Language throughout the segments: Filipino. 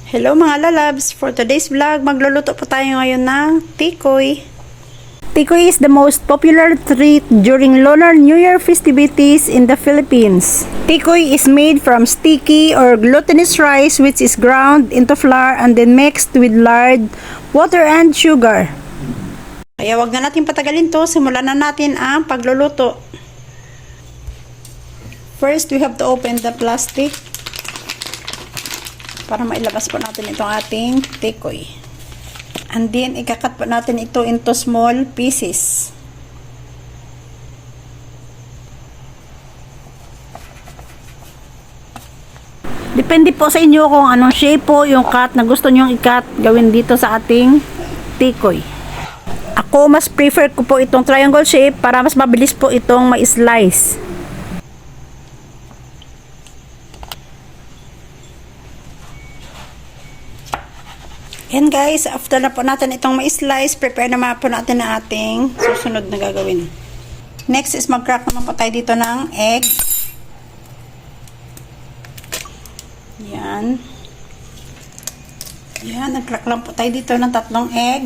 Hello mga lalabs! For today's vlog, magluluto po tayo ngayon ng tikoy. Tikoy is the most popular treat during Lunar New Year festivities in the Philippines. Tikoy is made from sticky or glutinous rice which is ground into flour and then mixed with lard, water, and sugar. Kaya wag na natin patagalin to, simulan na natin ang pagluluto. First, we have to open the plastic para mailabas po natin itong ating tikoy. And then, ikakat po natin ito into small pieces. Depende po sa inyo kung anong shape po yung cut na gusto nyong ikat gawin dito sa ating tikoy. Ako, mas prefer ko po itong triangle shape para mas mabilis po itong ma-slice. And guys, after na po natin itong ma-slice, prepare naman po natin ang ating susunod na gagawin. Next is mag-crack naman po tayo dito ng egg. Yan. Yan, nag-crack lang po tayo dito ng 3 egg.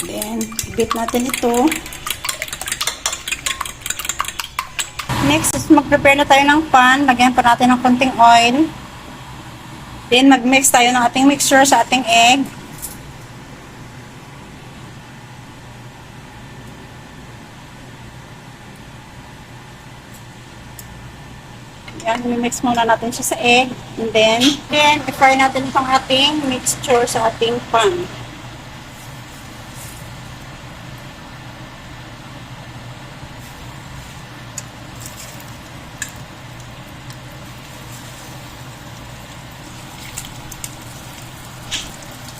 Then, beat natin ito. Next is mag-prepare na tayo ng pan. Lagyan pa natin ng konting oil. Then, mag-mix tayo ng ating mixture sa ating egg. Yan, mix muna natin siya sa egg. And then i-fry natin itong ating mixture sa ating pan.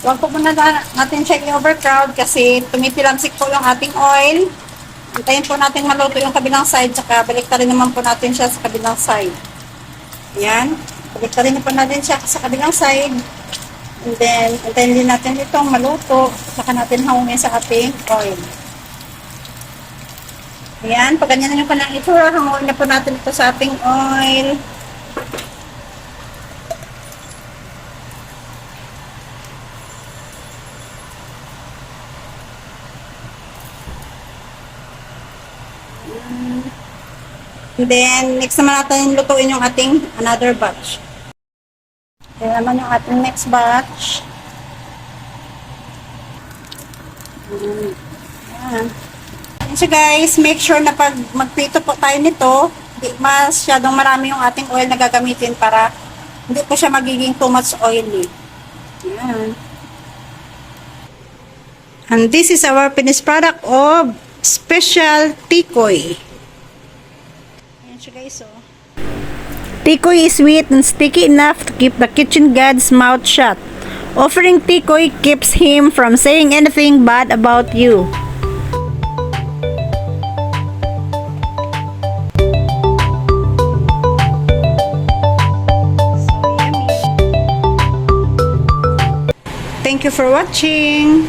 Huwag po muna natin check yung overcrowd kasi tumipilamsik po yung ating oil. Antayin po natin maluto yung kabilang side, saka baliktarin naman po natin siya sa kabilang side. Ayan. Baliktarin po natin siya sa kabilang side. And then, antayin din natin itong maluto, saka natin hangungin sa ating oil. Ayan. Pag ganyan na yung kanyang itsura, hangungin na po natin ito sa ating oil. And then, next naman natin lutuin yung ating another batch. Then naman yung ating next batch. Ayan. So guys, make sure na pag magprito po tayo nito, hindi masyadong marami yung ating oil na gagamitin para hindi po siya magiging too much oily. Ayan. And this is our finished product of special tikoy. Guys, tikoy is sweet and sticky enough to keep the kitchen god's mouth shut. Offering tikoy keeps him from saying anything bad about you. So yummy. Thank you for watching.